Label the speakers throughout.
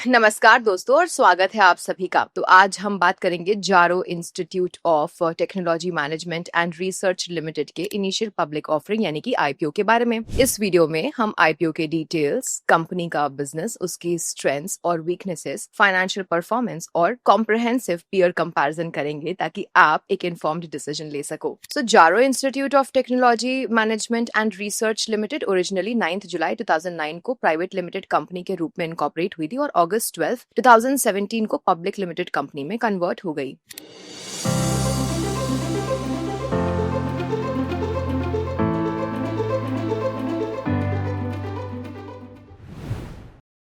Speaker 1: नमस्कार दोस्तों और स्वागत है आप सभी का। तो आज हम बात करेंगे जारो institute of technology management and research limited के इनिशियल पब्लिक ऑफरिंग यानी कि आईपीओ के बारे में। इस वीडियो में हम आईपीओ के डिटेल्स, कंपनी का बिजनेस, उसकी स्ट्रेंथ्स और वीकनेसेस, फाइनेंशियल परफॉर्मेंस और कॉम्प्रिहेंसिव पीयर कंपैरिजन करेंगे ताकि आप एक इन्फॉर्म्ड डिसीजन ले सको। सो जारो institute of technology management and research limited originally 9 जुलाई 2009 को प्राइवेट लिमिटेड कंपनी के रूप में इनकॉर्पोरेट हुई थी और अगस्त 12, 2017 को पब्लिक लिमिटेड कंपनी में कन्वर्ट हो गई।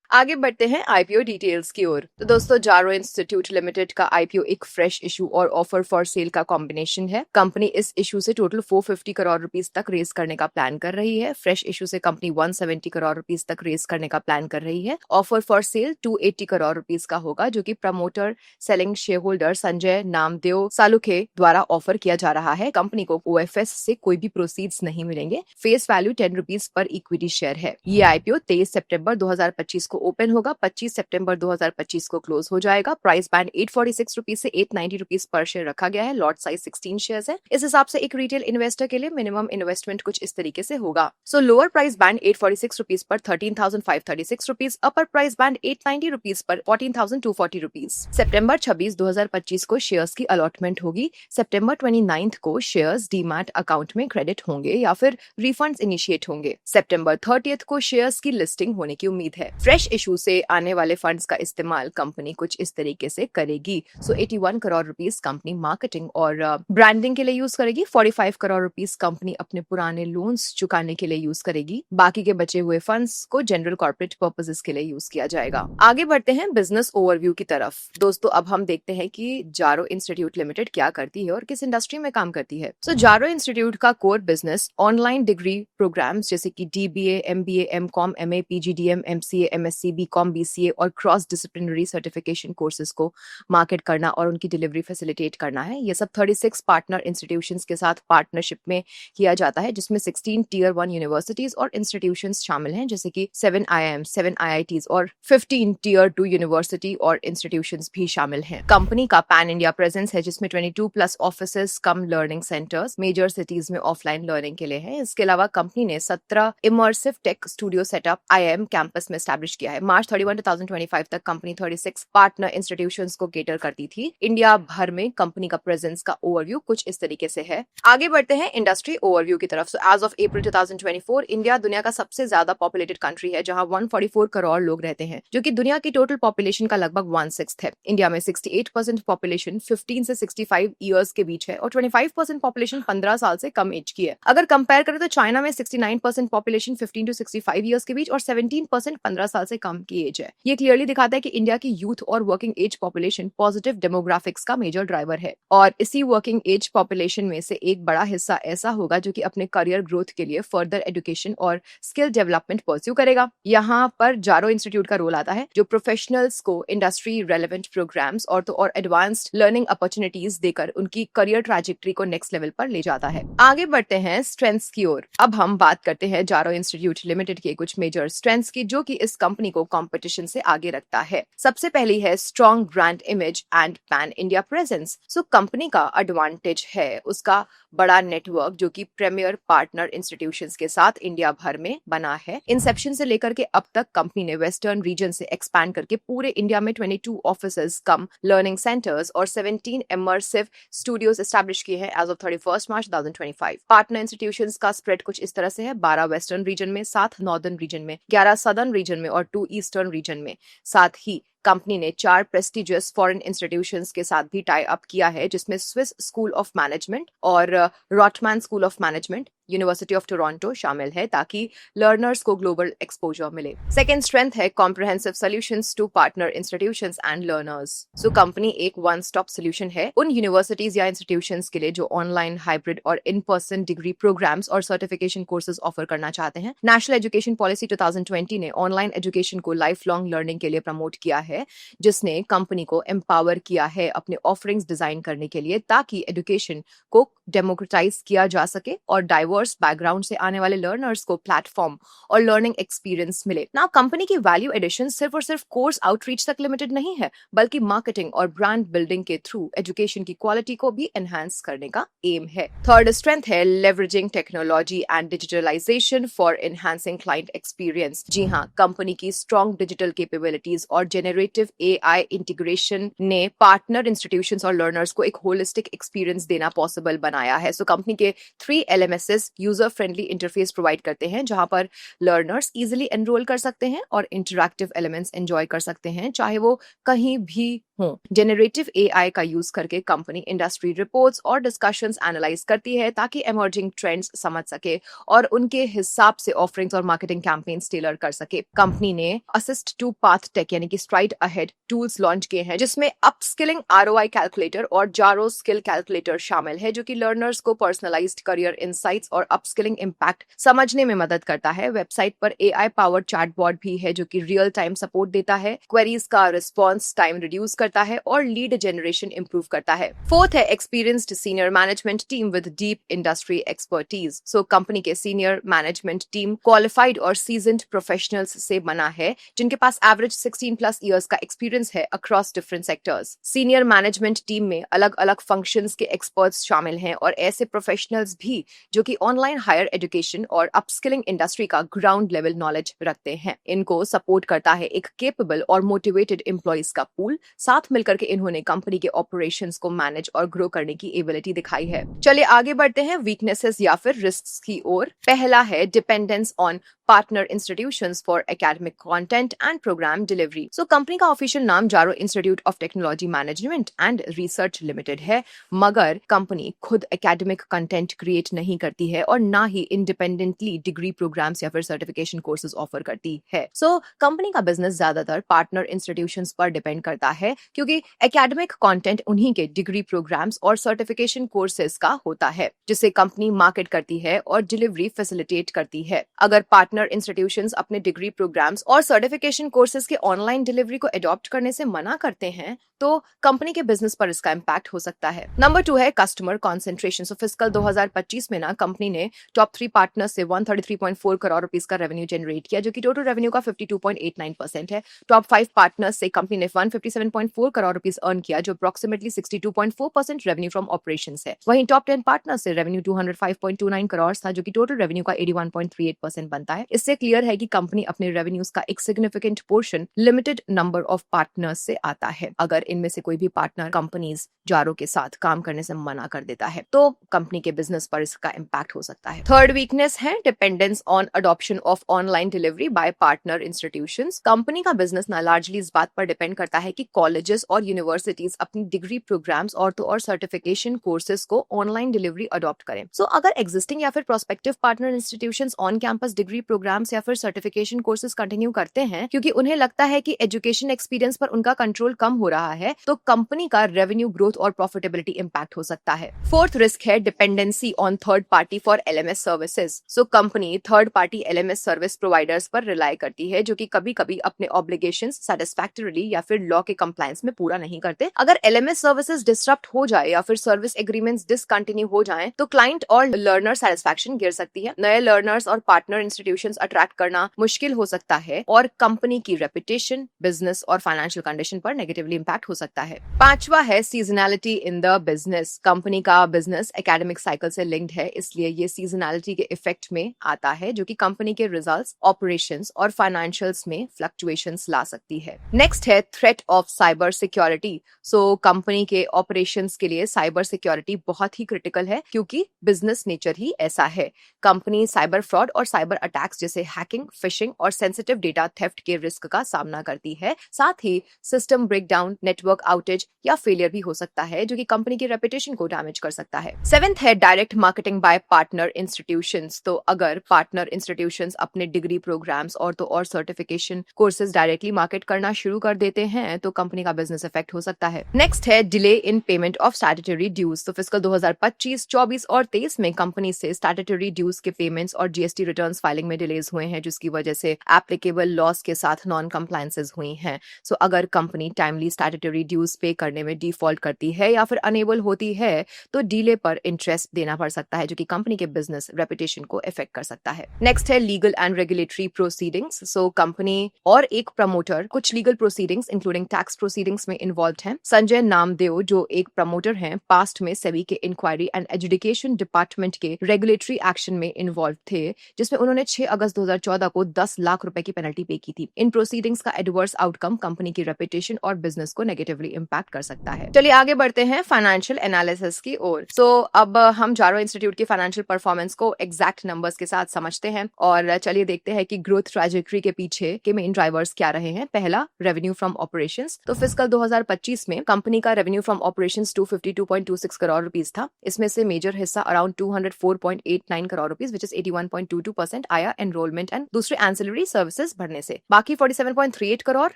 Speaker 1: आगे बढ़ते हैं आईपीओ डिटेल्स की ओर। तो दोस्तों, जारो इंस्टीट्यूट लिमिटेड का आईपीओ एक फ्रेश इशू और ऑफर फॉर सेल का कॉम्बिनेशन है। कंपनी इस इशू से टोटल 450 करोड़ रुपीस तक रेस करने का प्लान कर रही है। फ्रेश इशू से कंपनी 170 करोड़ रुपीस तक रेस करने का प्लान कर रही है। Offer for sale 280 crore rupees का होगा, जो कि promoter selling shareholder Sanjay Namdeo Salunkhe द्वारा ऑफर किया जा रहा है। कंपनी को ओएफएस से कोई भी प्रोसीड्स नहीं मिलेंगे। फेस वैल्यू 10 रुपीस पर इक्विटी शेयर है। ये आईपीओ 23 सितंबर 2025 को ओपन होगा, 25 सितंबर 2025 को क्लोज हो जाएगा। प्राइस बैंड 846 रुपीस से 890 रुपीस पर शेयर रखा गया है। लॉट साइज 16 शेयर्स है। इस हिसाब से एक रिटेल इन्वेस्टर के लिए मिनिमम इन्वेस्टमेंट कुछ इस तरीके से होगा। सो लोअर प्राइस बैंड 846 रुपीस पर 13,536 रुपीस, अपर प्राइस बैंड 890 रुपीस पर 14,240 रुपीस। सितंबर 26, 2025 को शेयर्स की अलॉटमेंट होगी। सितंबर 29 को शेयर्स डीमैट अकाउंट में क्रेडिट होंगे या फिर रिफंड्स इनिशिएट होंगे। सितंबर 30 को शेयर्स की लिस्टिंग होने की उम्मीद है। फ्रेश इशू से आने वाले फंड्स का इस्तेमाल कंपनी कुछ इस तरीके से करेगी। 81 करोड़ रुपीस कंपनी मार्केटिंग और ब्रांडिंग के लिए यूज करेगी। 45 करोड़ रुपीस कंपनी अपने पुराने लोन्स चुकाने के लिए यूज करेगी। बाकी के बचे हुए फंड्स को जनरल कॉर्पोरेट पर्पसेस के लिए यूज किया जाएगा। आगे बढ़ते हैं बिजनेस ओवरव्यू की तरफ। दोस्तों, अब हम देखते हैं कि जारो इंस्टीट्यूट लिमिटेड क्या करती है और किस इंडस्ट्री में काम करती है। जारो इंस्टीट्यूट का core business online degree programmes जैसे कि DBA, MBA, MCom, MA, PGDM, MCA, MSc, BCom, BCA और क्रॉस डिसिप्लिनरी सर्टिफिकेशन कोर्सेज को मार्केट करना और उनकी डिलीवरी फैसिलिटेट करना है। ये सब 36 पार्टनर इंस्टीट्यूशंस के साथ पार्टनरशिप में किया जाता है, जिसमें 16 टियर 1 यूनिवर्सिटीज और इंस्टीट्यूशंस शामिल हैं, जैसे कि 7 IIM, 7 IITs और 15 टियर 2 यूनिवर्सिटी और इंस्टीट्यूशंस भी शामिल हैं। कंपनी का पैन इंडिया प्रेजेंस है, जिसमें 22 plus offices cum learning centres major cities में ऑफलाइन लर्निंग के लिए है। इसके अलावा कंपनी ने 17 immersive tech studio setup IIM campus में एस्टैब्लिश किया है। मार्च 31, 2025 तक कंपनी 36 पार्टनर इंस्टीट्यूशंस को केटर करती थी। इंडिया भर में कंपनी का प्रेजेंस का ओवरव्यू कुछ इस तरीके से है। आगे बढ़ते हैं इंडस्ट्री ओवरव्यू की तरफ। एज ऑफ अप्रैल 2024, इंडिया दुनिया का सबसे ज्यादा पॉपुलेटेड कंट्री है, जहां 144 करोड़ लोग रहते हैं, जो कि दुनिया की टोटल पॉपुलेशन का लगभग 1/6 है। इंडिया में 68% पॉपुलेशन 15 से 65 ईयर्स के बीच है और 25% पॉपुलेशन 15 साल से कम एज की है। अगर कंपेयर करें तो चाइना में 69% पॉपुलेशन 15 टू 65 ईयर्स के बीच और 17% 15 साल से कम की एज है। ये क्लियरली दिखाता है कि इंडिया की यूथ और working age population positive demographics का मेजर ड्राइवर है और इसी वर्किंग एज पॉपुलेशन में से एक बड़ा हिस्सा ऐसा होगा जो कि अपने करियर ग्रोथ के लिए फर्दर एजुकेशन और स्किल डेवलपमेंट परस्यू करेगा। यहाँ पर जारो इंस्टीट्यूट का रोल आता है, जो प्रोफेशनल्स को इंडस्ट्री रेलेवेंट प्रोग्राम्स और एडवांस्ड लर्निंग अपॉर्चुनिटीज देकर उनकी करियर ट्रैजेक्टरी को नेक्स्ट लेवल पर ले जाता है। आगे बढ़ते हैं स्ट्रेंथ्स की ओर। अब हम बात करते हैं जारो इंस्टीट्यूट लिमिटेड के कुछ मेजर स्ट्रेंथ्स की, जो कि इस कंपनी को कंपटीशन से आगे रखता है। सबसे पहली है strong brand image and pan India presence. Company का एडवांटेज है उसका बड़ा नेटवर्क, जो कि प्रीमियर पार्टनर इंस्टीट्यूशंस के साथ इंडिया भर में बना है। इंसेप्शन से लेकर के अब तक कंपनी ने वेस्टर्न रीजन से एक्सपैंड करके पूरे इंडिया में 22 ऑफिसेज कम लर्निंग सेंटर्स और 17 इमर्सिव स्टूडियोज एस्टैब्लिश किए हैं as of 31 March 2025। Partner institutions का स्प्रेड कुछ इस तरह से है: 12 वेस्टर्न रीजन में, 7 नॉर्दर्न रीजन में, 11 सदर्न रीजन में और 2 ईस्टर्न रीजन में। साथ ही कंपनी ने 4 प्रेस्टिजियस फॉरेन इंस्टीट्यूशंस के साथ भी टाई अप किया है, जिसमें स्विस स्कूल ऑफ मैनेजमेंट और Rotman school of management, university of Toronto शामिल है, ताकि लर्नर्स को ग्लोबल एक्सपोजर मिले। सेकेंड स्ट्रेंथ है comprehensive solutions to partner institutions and learners. Company एक वन स्टॉप सोल्यूशन है उन यूनिवर्सिटीज या इंस्टीट्यूशंस के लिए जो ऑनलाइन, हाइब्रिड और इन पर्सन डिग्री प्रोग्राम्स और सर्टिफिकेशन कोर्सेज ऑफर करना चाहते हैं। नेशनल एजुकेशन पॉलिसी 2020 ने ऑनलाइन एजुकेशन को लाइफ लॉन्ग लर्निंग के लिए प्रमोट किया है, जिसने कंपनी को एम्पावर किया है अपने ऑफरिंग्स डिजाइन करने के लिए, ताकि एजुकेशन को डेमोक्रेटाइज किया जा सके और डाइवर्स डाइवर्स बैकग्राउंड से आने वाले लर्नर्स को प्लेटफॉर्म और लर्निंग एक्सपीरियंस मिले। ना कंपनी की वैल्यू एडिशन सिर्फ और सिर्फ कोर्स आउटरीच तक लिमिटेड नहीं है, बल्कि मार्केटिंग और ब्रांड बिल्डिंग के थ्रू एजुकेशन की क्वालिटी को भी एनहांस करने का एम है। थर्ड स्ट्रेंथ है leveraging technology and digitalization for enhancing client experience. जी हाँ, कंपनी की स्ट्रॉन्ग डिजिटल कैपेबिलिटीज और जेनरेटिव एआई इंटीग्रेशन ने पार्टनर इंस्टीट्यूशंस और लर्नर्स को एक होलिस्टिक एक्सपीरियंस देना पॉसिबल बनाया है। सो कंपनी के 3 LMSs user friendly interface provide करते हैं, जहां पर लर्नर्स इजिली एनरोल कर सकते हैं और इंटरैक्टिव एलिमेंट्स एंजॉय कर सकते हैं, चाहे वो कहीं भी हो। जेनरेटिव एआई का यूज करके कंपनी इंडस्ट्री रिपोर्ट्स और डिस्कशंस एनालाइज करती है ताकि इमर्जिंग ट्रेंड्स समझ सके और उनके हिसाब से ऑफरिंग्स और मार्केटिंग कैंपेन्स टेलर कर सके। कंपनी ने असिस्ट टू पाथ टेक यानी कि स्ट्राइड अहेड टूल्स लॉन्च किए हैं, जिसमें अपस्किलिंग ROI कैलकुलेटर और जारो स्किल कैलकुलेटर शामिल है, जो कि लर्नर्स को पर्सनलाइज्ड करियर इनसाइट्स और अपस्किलिंग इंपैक्ट समझने में मदद करता है। वेबसाइट पर AI पावर्ड चैटबॉट भी है, जो कि रियल टाइम सपोर्ट देता है, क्वेरीज का रिस्पॉन्स टाइम रिड्यूस करता है और लीड जनरेशन इंप्रूव करता है। फोर्थ है experienced senior management team with deep industry expertise. So company के सीनियर मैनेजमेंट टीम क्वालिफाइड और सीजन्ड प्रोफेशनल्स से बना है, जिनके पास एवरेज 16+ इयर्स का एक्सपीरियंस है across different sectors. Senior management team में अलग अलग फंक्शंस के एक्सपर्ट्स शामिल हैं और ऐसे प्रोफेशनल्स भी जो कि ऑनलाइन हायर एजुकेशन और अपस्किलिंग इंडस्ट्री का ग्राउंड लेवल नॉलेज रखते हैं। इनको सपोर्ट करता है एक केपेबल और मोटिवेटेड एम्प्लॉइज का पूल। साथ मिलकर के इन्होंने कंपनी के ऑपरेशंस को मैनेज और ग्रो करने की एबिलिटी दिखाई है। चलिए आगे बढ़ते हैं वीकनेसेस या फिर रिस्क्स की ओर। पहला है dependence on partner institutions for academic content and programme delivery. So company का ऑफिशियल नाम Jaro institute of technology management and research limited है, मगर कंपनी खुद एकेडमिक कंटेंट क्रिएट नहीं करती है और ना ही इंडिपेंडेंटली डिग्री प्रोग्राम्स या फिर सर्टिफिकेशन कोर्सेज ऑफर करती है। सो कंपनी का बिजनेस ज्यादातर पार्टनर इंस्टीट्यूशंस पर डिपेंड करता है, क्योंकि एकेडमिक कंटेंट उन्हीं के डिग्री प्रोग्राम्स और सर्टिफिकेशन कोर्सेज का होता है, जिसे कंपनी मार्केट करती है और डिलीवरी फैसिलिटेट करती है। अगर पार्टनर इंस्टीट्यूशंस अपने डिग्री प्रोग्राम्स और सर्टिफिकेशन कोर्सेज के ऑनलाइन डिलीवरी को अडॉप्ट करने से मना करते हैं, तो कंपनी के बिजनेस पर इसका इम्पैक्ट हो सकता है। नंबर 2 है कस्टमर कॉन्सेंट्रेशन। सो फिस्कल 2025 में ना कंपनी ने टॉप 3 पार्टनर्स से 133.4 करोड़ रुपीस का रेवेन्यू जनरेट किया, जो कि टोटल रेवेन्यू का 52.89% है। टॉप 5 पार्टनर्स से कंपनी ने 157.4 करोड़ रुपीस अर्न किया, जो अप्रोक्सीमेटली 62.4% रेवेन्यू फ्रॉम ऑपरेशंस है। वहीं टॉप 10 पार्टनर्स से रेवेन्यू 205.29 करोड़ था, जो कि टोटल रेवेन्यू का 81.38% बनता है। इससे क्लियर है कि कंपनी अपने रेवेन्यूज का एक significant portion limited number of partners से आता है। अगर इनमें से कोई भी पार्टनर कंपनीज जारो के साथ काम करने से मना कर देता है, तो कंपनी के बिजनेस पर इसका इम्पैक्ट हो सकता है। थर्ड वीकनेस है dependence on adoption of online delivery bye partner institutions. Company का बिजनेस ना लार्जली इस बात पर डिपेंड करता है कि कॉलेजेस और यूनिवर्सिटीज अपनी डिग्री प्रोग्राम्स और सर्टिफिकेशन कोर्सेज को ऑनलाइन डिलीवरी अडॉप्ट करें। सो अगर एग्जिस्टिंग या फिर prospective partner institutions on campus degree programmes या फिर सर्टिफिकेशन कोर्सेज कंटिन्यू करते हैं, क्योंकि उन्हें लगता है कि एजुकेशन एक्सपीरियंस पर उनका कंट्रोल कम हो रहा है, तो कंपनी का रेवेन्यू ग्रोथ और प्रॉफिटेबिलिटी इंपैक्ट हो सकता है। फोर्थ रिस्क है dependency on third party for LMS services. So company third party LMS service providers पर रिलाई करती है, जो कि कभी कभी अपने ऑब्लिगेशंस सैटिस्फैक्टरीली या फिर लॉ के कंप्लायंस में पूरा नहीं करते। अगर LMS सर्विसेज डिसरप्ट हो जाए या फिर सर्विस एग्रीमेंट्स डिसकंटिन्यू हो जाएं, तो क्लाइंट और लर्नर सैटिस्फैक्शन गिर सकती है। नए लर्नर्स और पार्टनर इंस्टीट्यूशंस अट्रैक्ट करना मुश्किल हो सकता है और कंपनी की रेपुटेशन, बिजनेस और फाइनेंशियल कंडीशन पर नेगेटिवली इंपैक्ट हो सकता है। पांचवा है seasonality in the business. Company का बिजनेस एकेडमिक साइकिल से लिंक्ड है, इसलिए ये सीजनैलिटी के इफेक्ट में आता है, जो कि कंपनी के रिजल्ट्स, ऑपरेशंस और फाइनेंशियल्स में फ्लक्चुएशंस ला सकती है। नेक्स्ट है threat of cyber security. So company के ऑपरेशंस के लिए साइबर सिक्योरिटी बहुत ही क्रिटिकल है, क्योंकि बिजनेस नेचर ही ऐसा है। कंपनी साइबर फ्रॉड और साइबर अटैक्स जैसे हैकिंग, फिशिंग और सेंसिटिव डेटा थेफ्ट के रिस्क का सामना करती है। साथ ही सिस्टम ब्रेकडाउन, नेटवर्क आउटेज या फेलियर भी हो सकता है, जो कि कंपनी की रेपुटेशन को डैमेज कर सकता है। सेवेंथ है direct marketing bye partner institutions. तो अगर पार्टनर इंस्टीट्यूशंस अपने डिग्री प्रोग्राम्स और सर्टिफिकेशन कोर्सेज डायरेक्टली मार्केट करना शुरू कर देते हैं, तो कंपनी का बिजनेस इफेक्ट हो सकता है। नेक्स्ट है delay in payment of statutory dues. तो फिस्कल 2025, 24 और 23 में कंपनी से स्टैट्यूटरी ड्यूज के पेमेंट्स और GST रिटर्न्स फाइलिंग में डिलेज हुए हैं, जिसकी वजह से एप्लीकेबल लॉस के साथ नॉन कंप्लायंसेस हुई हैं। सो अगर company timely statutory mandatory dues pay करने में डिफॉल्ट करती है या फिर अनेबल होती है तो डीले पर इंटरेस्ट देना पड़ सकता है, जो कि कंपनी के बिजनेस रेपुटेशन को इफेक्ट कर सकता है। नेक्स्ट है legal and regulatory proceedings. So company और एक प्रमोटर कुछ legal proceedings including tax proceedings में इन्वॉल्व हैं। संजय नामदेव जो एक प्रमोटर हैं, पास्ट में सेबी के इंक्वायरी एंड एजुकेशन डिपार्टमेंट के रेगुलेटरी एक्शन में इन्वॉल्व थे, जिसमें उन्होंने 6 अगस्त 2014 को 10 लाख रुपए की पेनल्टी पे की थी। इन प्रोसीडिंग्स का एडवर्स आउटकम कंपनी की रेपुटेशन और बिजनेस को नेगेटिवली इंपैक्ट कर सकता है। चलिए आगे बढ़ते हैं फाइनेंशियल एनालिसिस की ओर। सो अब हम जारो इंस्टीट्यूट की फाइनेंशियल परफॉर्मेंस को एग्जैक्ट नंबर्स के साथ समझते हैं और चलिए देखते हैं कि ग्रोथ ट्रैजेक्टरी के पीछे के मेन ड्राइवर्स क्या रहे हैं। पहला, रेवेन्यू फ्रॉम ऑपरेशंस। तो फिस्कल 2025 में कंपनी का revenue from operations 252.26 crore rupees था। इसमें से मेजर हिस्सा around 204.89 crore rupees which is 81.22% आया एनरोलमेंट एंड दूसरे एंसिलरी सर्विसेज बढ़ने से। बाकी 47.38 करोड़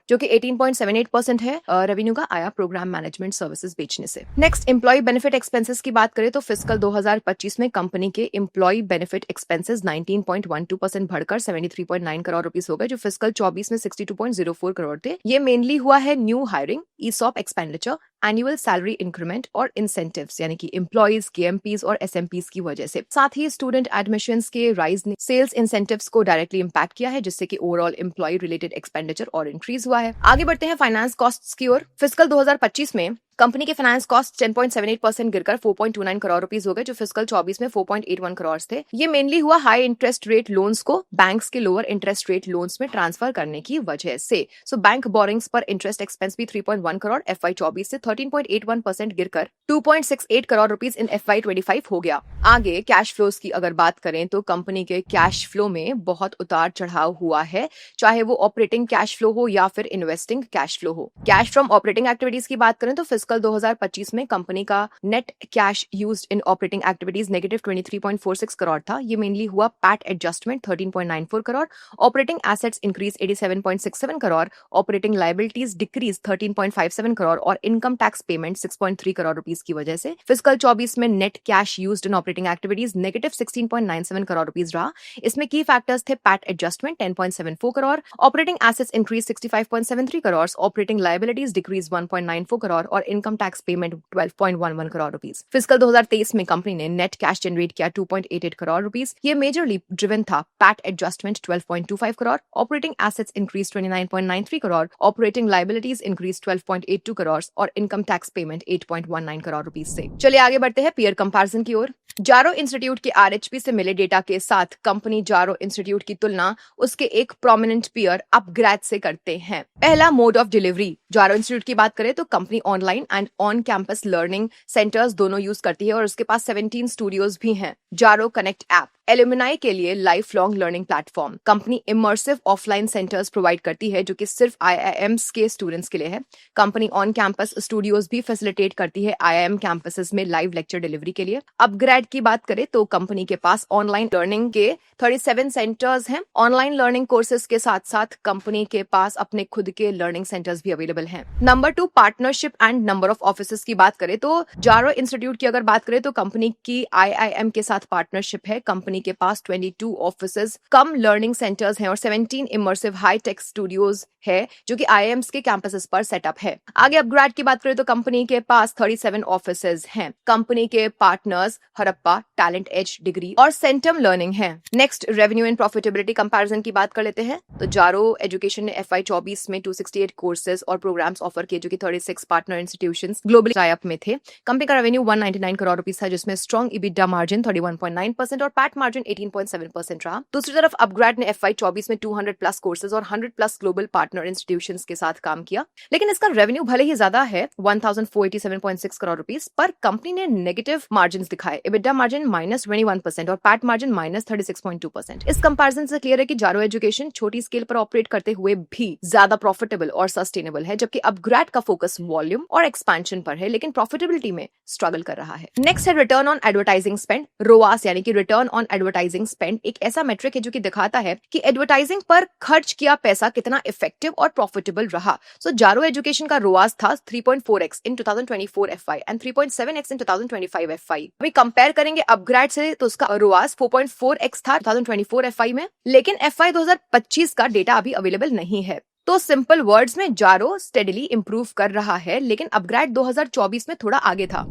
Speaker 1: जो कि 18.78% है रेवेन्यू का, आया प्रोग्राम मैनेजमेंट सर्विसेज बेचने से। नेक्स्ट, एम्प्लॉय बेनिफिट एक्सपेंसेस की बात करें तो फिस्कल 2025 में कंपनी के एम्प्लॉय बेनिफिट एक्सपेंसेस 19.12% बढ़कर 73.9 करोड़ रुपीस हो गए, जो फिस्कल 24 में 62.04 करोड़ थे। ये मेनली हुआ है new hiring, ESOP expenditure, annual salary increment और इंसेंटिव्स यानी कि एम्प्लॉइज, केएमपीज और एसएमपीज की वजह से। साथ ही स्टूडेंट एडमिशंस के राइज ने सेल्स इंसेंटिव्स को डायरेक्टली इंपैक्ट किया है, जिससे कि ओवरऑल एम्प्लॉय रिलेटेड एक्सपेंडिचर और इंक्रीज हुआ है। आगे बढ़ते हैं फाइनेंस कॉस्ट्स की ओर। फिस्कल 2025 में कंपनी के फाइनेंस कॉस्ट 10.78% गिरकर 4.29 करोड़ रुपीस हो गए, जो फिस्कल 24 में 4.81 करोड़ थे। ये मेनली हुआ हाई इंटरेस्ट रेट लोन्स को बैंक्स के लोअर इंटरेस्ट रेट लोन्स में ट्रांसफर करने की वजह से। सो बैंक बोरिंग्स पर इंटरेस्ट एक्सपेंस भी 3.1 करोड़ FY 24 से 13.81% गिरकर 2.68 करोड़ रुपीस इन FY 25 हो गया। आगे कैश फ्लोज की अगर बात करें तो कंपनी के कैश फ्लो में बहुत उतार चढ़ाव हुआ है, चाहे वो ऑपरेटिंग कैश फ्लो हो या फिर इन्वेस्टिंग कैश फ्लो हो। कैश फ्रॉम ऑपरेटिंग एक्टिविटीज की बात करें तो फिस्कल 2025 में कंपनी का net cash used in operating activities negative 23.46 crore था। ये मेनली हुआ PAT adjustment 13.94 crore, operating assets increase 87.67 crore, operating liabilities decrease 13.57 crore और income tax payment 6.3 crore rupees की वजह से। फिस्कल 24 में net cash used in operating activities negative 16.97 crore rupees रहा। इसमें की फैक्टर्स थे PAT adjustment 10.74 crore, operating assets increase 65.73 crore, operating liabilities decrease 1.94 crore और income tax payment 12.11 crore rupees. Fiscal 2023 में कंपनी ने नेट कैश जनरेट किया 2.88 करोड़ रुपीस। ये मेजरली ड्रिवन था PAT adjustment 12.25 crore, operating assets increase 29.93 crore, operating liabilities increase 12.82 crore और income tax payment 8.19 crore rupees से। चलिए आगे बढ़ते हैं पीयर कंपैरिजन की ओर। जारो इंस्टीट्यूट के आरएचपी से मिले डेटा के साथ कंपनी जारो इंस्टीट्यूट की तुलना उसके एक प्रोमिनेंट पीयर अपग्रेड से करते हैं। पहला, मोड ऑफ डिलीवरी। जारो इंस्टीट्यूट की बात करें तो company online and on campus learning centres दोनों यूज करती है और उसके पास 17 स्टूडियोज भी हैं। जारो कनेक्ट ऐप एलुमनाई के लिए life long learning platform. Company immersive offline centres provide करती है जो कि सिर्फ आईआईएम्स के स्टूडेंट्स के लिए है। कंपनी ऑन कैंपस स्टूडियोज भी फैसिलिटेट करती है आईआईएम कैंपसेस में लाइव लेक्चर डिलीवरी के लिए। अपग्रेड की बात करें तो कंपनी के पास ऑनलाइन लर्निंग के 37 सेंटर्स हैं। ऑनलाइन लर्निंग कोर्सेज के साथ साथ कंपनी के पास अपने खुद के लर्निंग सेंटर्स भी अवेलेबल हैं। Number 2, partnership and number of offices की बात करें तो जारो इंस्टीट्यूट की अगर बात करें तो कंपनी की आईआईएम के साथ पार्टनरशिप है। कंपनी के पास 22 ऑफिसेज कम लर्निंग सेंटर्स हैं और 17 इमर्सिव हाई टेक स्टूडियोज है जो कि आईआईएम्स के कैंपसेस पर सेटअप है। आगे अपग्रेड की बात करें तो कंपनी के पास 37 ऑफिसेज हैं। कंपनी के partners Harappa, talent edge, degree और सेंटम लर्निंग है। Next, revenue and profitability comparison की बात कर लेते हैं तो जारो एजुकेशन ने FY 24 में 268 कोर्सेज और प्रोग्राम्स ऑफर किए जो कि 36 partner institutions globally tie up में थे। कंपनी का रेवेन्यू 199 करोड़ रुपीस था जिसमें स्ट्रॉन्ग EBITDA मार्जिन 31.9% और पैट मार्जिन 18.7% रहा। दूसरी तरफ अपग्रेड ने FY 24 में 200 प्लस कोर्सेज और 100 प्लस ग्लोबल पार्टनर इंस्टीट्यूशंस के साथ काम किया, लेकिन इसका रेवेन्यू भले ही ज्यादा है 1487.6 करोड़ रुपीस, पर कंपनी ने नेगेटिव मार्जिन दिखाए। EBITDA मार्जिन -21% और पैट मार्जिन -36.2%। इस कंपैरिजन से क्लियर है कि जारो एजुकेशन छोटी स्केल पर ऑपरेट करते हुए भी ज्यादा प्रॉफिटेबल और सस्टेनेबल है, जबकि अपग्रेड का फोकस वॉल्यूम और एक्सपेंशन पर है लेकिन प्रॉफिटेबिलिटी में स्ट्रगल कर रहा है। नेक्स्ट है return on advertising spend, ROAS यानी कि रिटर्न ऑन एडवर्टाइजिंग स्पेंड एक ऐसा मेट्रिक है जो कि दिखाता है कि एडवर्टाइजिंग पर खर्च किया पैसा कितना इफेक्टिव और प्रॉफिटेबल रहा। सो जारो एजुकेशन का रोआस था 3.4x in 2024 FY and 3.7x in 2025 FY। अभी कंपेयर करेंगे अपग्रेड से तो उसका रोआस 4.4x था 2024 FY में, लेकिन FY 2025 का डेटा अभी अवेलेबल नहीं है। तो सिंपल वर्ड्स में जारो स्टेडली इंप्रूव कर रहा है, लेकिन अपग्रेड 2024 में थोड़ा आगे था।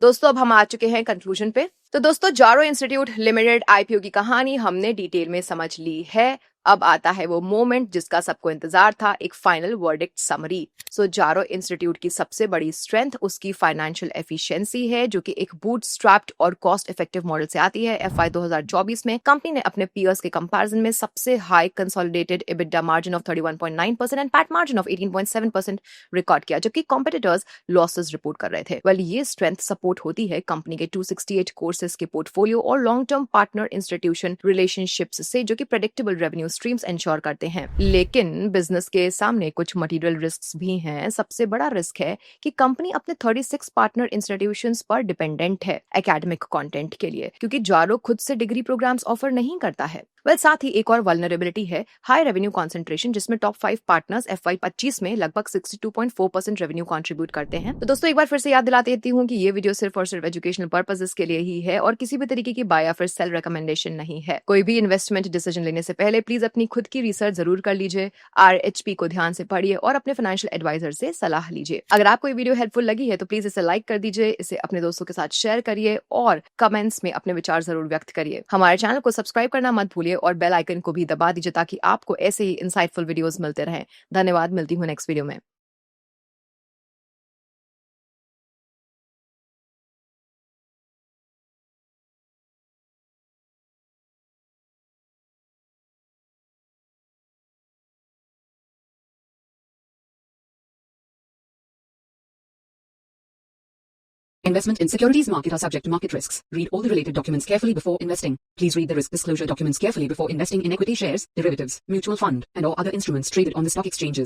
Speaker 1: दोस्तों अब हम आ चुके हैं कंक्लूजन पे। तो दोस्तों जारो इंस्टीट्यूट लिमिटेड आईपीओ की कहानी हमने डिटेल में समझ ली है। अब आता है वो मोमेंट जिसका सबको इंतजार था, एक फाइनल वर्डिक्ट समरी। सो जारो इंस्टीट्यूट की सबसे बड़ी स्ट्रेंथ उसकी फाइनेंशियल एफिशिएंसी है, जो कि एक बूटस्ट्रैप्ड और कॉस्ट इफेक्टिव मॉडल से आती है। एफआई 2024 में कंपनी ने अपने पीयर्स के कंपैरिजन में सबसे high consolidated EBITDA margin of 31.9% and PAT margin of 18.7% record किया, जबकि कॉम्पिटिटर्स लॉसेस रिपोर्ट कर रहे थे। वेल ये स्ट्रेंथ सपोर्ट होती है कंपनी के 268 कोर्सेज के पोर्टफोलियो और long term partner institution relationships से, जो कि प्रेडिक्टेबल रेवेन्यू स्ट्रीम्स इंश्योर करते हैं। लेकिन बिजनेस के सामने कुछ मटेरियल रिस्क्स भी हैं। सबसे बड़ा रिस्क है कि कंपनी अपने 36 पार्टनर इंस्टीट्यूशंस पर डिपेंडेंट है एकेडमिक कंटेंट के लिए, क्योंकि जारो खुद से डिग्री प्रोग्राम्स ऑफर नहीं करता है। साथ ही एक और वल्नरेबिलिटी है हाई रेवेन्यू कॉन्सेंट्रेशन, जिसमें टॉप 5 पार्टनर्स FY 25 में लगभग 62.4% रेवेन्यू कंट्रीब्यूट करते हैं। तो दोस्तों एक बार फिर से याद दिला देती हूँ कि ये वीडियो सिर्फ और सिर्फ एजुकेशनल पर्पसेस के लिए ही है और किसी भी तरीके की बाय या फिर सेल रिकमेंडेशन नहीं है। कोई भी इन्वेस्टमेंट डिसीजन लेने से पहले प्लीज अपनी खुद की रिसर्च जरूर कर लीजिए, RHP को ध्यान से पढ़िए और अपने फाइनेंशियल एडवाइजर से सलाह लीजिए। अगर आपको ये वीडियो हेल्पफुल लगी है तो प्लीज इसे लाइक कर दीजिए, इसे अपने दोस्तों के साथ शेयर करिए और कमेंट्स में अपने विचार जरूर व्यक्त करिए। हमारे चैनल को सब्सक्राइब करना मत भूलिए और बेल आइकन को भी दबा दीजिए ताकि आपको ऐसे ही इंसाइटफुल वीडियोस मिलते रहें। धन्यवाद, मिलती हूँ नेक्स्ट वीडियो में।
Speaker 2: Investment in securities market are subject to market risks. Read all the related documents carefully before investing. Please read the risk disclosure documents carefully before investing in equity shares, derivatives, mutual fund, and or other instruments traded on the stock exchanges.